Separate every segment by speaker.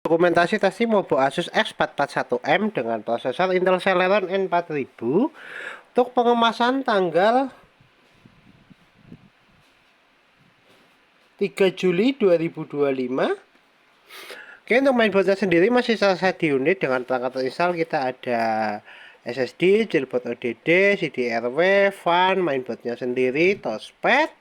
Speaker 1: Dokumentasi testing mobile Asus X441M dengan prosesor Intel Celeron N4000 untuk pengemasan tanggal 3 Juli 2025. Oke, untuk mainboardnya sendiri masih selesai di unit. Dengan perangkat terinstall kita ada SSD, jailbird ODD, CD-RW, fan, mainboardnya sendiri, touchpad,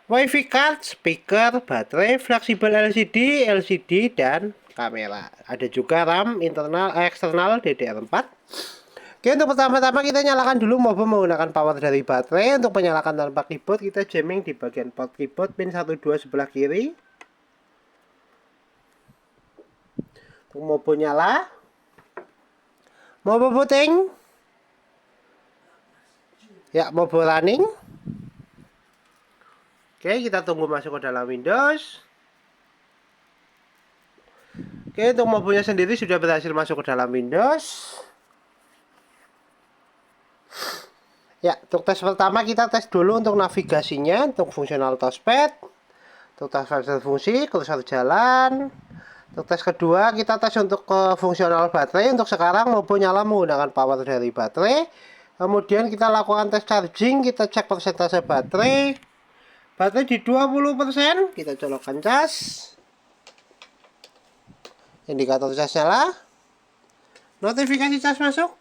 Speaker 1: WiFi card, speaker, baterai, fleksibel LCD, dan kamera. Ada juga RAM internal eksternal DDR4. Oke, untuk pertama-tama kita nyalakan dulu mobile menggunakan power dari baterai. Untuk menyalakan tanpa keyboard, kita jamming di bagian port keyboard pin 12 sebelah kiri. Untuk mobile nyala, mobile booting, ya mobile running. Oke, kita tunggu masuk ke dalam Windows. Oke, untuk mobilnya sendiri sudah berhasil masuk ke dalam Windows. Ya, untuk tes pertama kita tes dulu untuk navigasinya, untuk fungsional touchpad, untuk tes fungsi, kursor jalan. Untuk tes kedua kita tes untuk fungsional baterai. Untuk sekarang mobil nyala menggunakan power dari baterai. Kemudian kita lakukan tes charging, kita cek persentase baterai. Baterai di 20%, kita colokkan cas. Indikator cas nyala. Notifikasi cas masuk.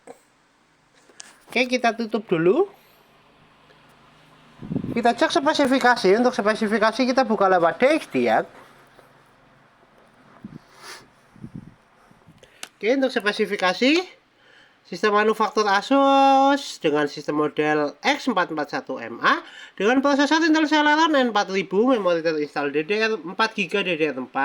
Speaker 1: Oke, kita tutup dulu. Kita cek spesifikasi. Untuk spesifikasi kita buka lewat DXD ya. Oke, untuk spesifikasi sistem manufaktur Asus dengan sistem model X441MA dengan prosesor Intel Celeron N4000, memori terinstall DDR4GB DDR4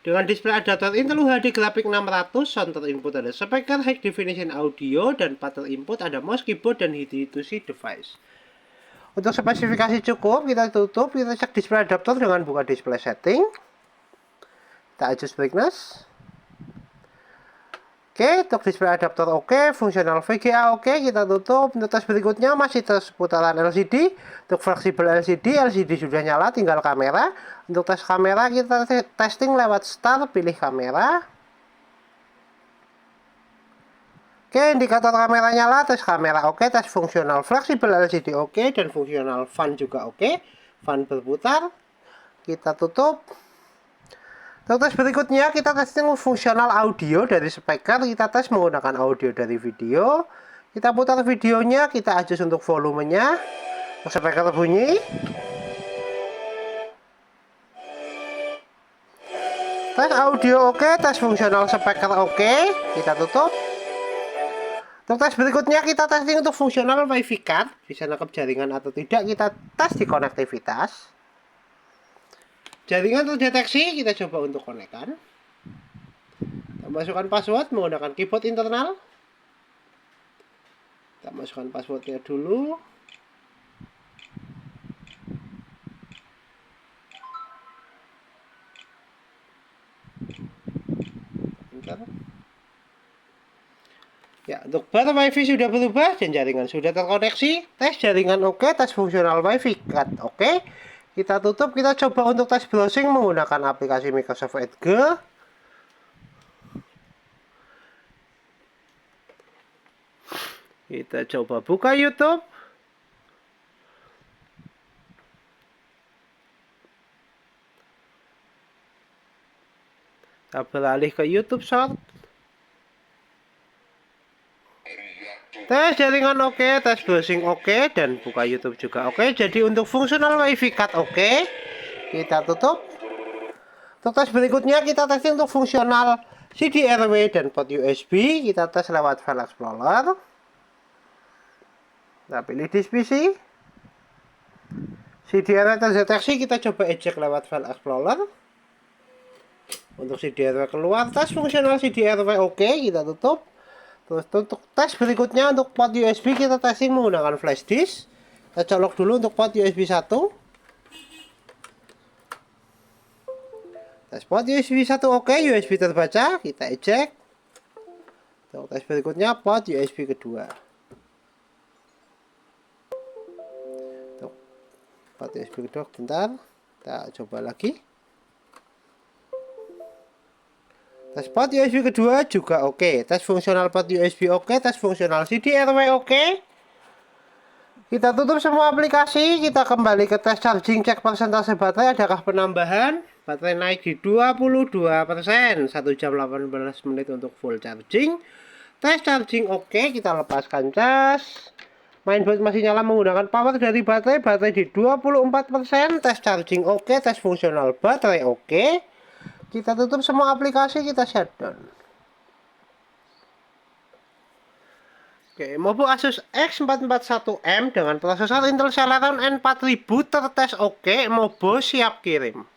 Speaker 1: dengan display adaptor Intel UHD grafik 600, sound input ada speaker high definition audio, dan pattern input ada mouse, keyboard, dan HDD2C device. Untuk spesifikasi cukup, kita tutup, kita cek display adaptor dengan buka display setting. Kita adjust brightness. Oke, untuk display adaptor oke, fungsional VGA oke, kita tutup. Untuk tes berikutnya masih tes putaran LCD. Untuk fleksibel LCD sudah nyala, tinggal kamera. Untuk tes kamera kita testing lewat start, pilih kamera. Oke, indikator kamera nyala, tes kamera oke, tes fungsional fleksibel LCD oke, dan fungsional fan juga oke. Fan berputar. Kita tutup. Untuk tes berikutnya kita testing fungsional audio dari speaker. Kita tes menggunakan audio dari video. Kita putar videonya, kita adjust untuk volumenya. Untuk speaker bunyi. Tes audio oke, tes fungsional speaker oke. Kita tutup. Untuk tes berikutnya kita testing untuk fungsional WiFi card, bisa nangkep jaringan atau tidak. Kita tes di konektivitas. Jaringan terdeteksi, kita coba untuk konekkan. Kita masukkan password menggunakan keyboard internal. Kita masukkan passwordnya dulu. Bentar. Ya, untuk bar WiFi sudah berubah dan jaringan sudah terkoneksi. Tes jaringan oke, tes fungsional WiFi card oke. Kita tutup, kita coba untuk tes browsing menggunakan aplikasi Microsoft Edge. Kita coba buka YouTube. Kita beralih ke YouTube Short. Tes jaringan oke, tes browsing oke, dan buka YouTube juga oke. Jadi untuk fungsional WiFi card oke. Kita tutup. Untuk tes berikutnya kita testing untuk fungsional CD-RW dan port USB. Kita tes lewat File Explorer. Kita pilih disk PC. CD-RW terdeteksi, kita coba eject lewat File Explorer. Untuk CD-RW keluar, tes fungsional CD-RW oke, kita tutup. Terus untuk tes berikutnya untuk port USB kita testing menggunakan flash disk. Kita colok dulu untuk port USB 1. Tes port USB 1 oke, USB terbaca, kita eject. Untuk tes berikutnya port USB kedua. Untuk port USB kedua, bentar. Kita coba lagi. Tes port USB kedua juga oke. Tes fungsional port USB oke. Tes fungsional CD RW oke. Kita tutup semua aplikasi. Kita kembali ke tes charging. Cek persentase baterai. Adakah penambahan? Baterai naik di 22%. 1 jam 18 menit untuk full charging. Tes charging oke. Kita lepaskan cas. Mainboard masih nyala menggunakan power dari baterai. Baterai di 24%. Tes charging oke. Tes fungsional baterai oke. Kita tutup semua aplikasi. Kita shutdown. Oke, MOBO Asus X441M dengan prosesor Intel Celeron N4000 tertes oke. MOBO siap kirim.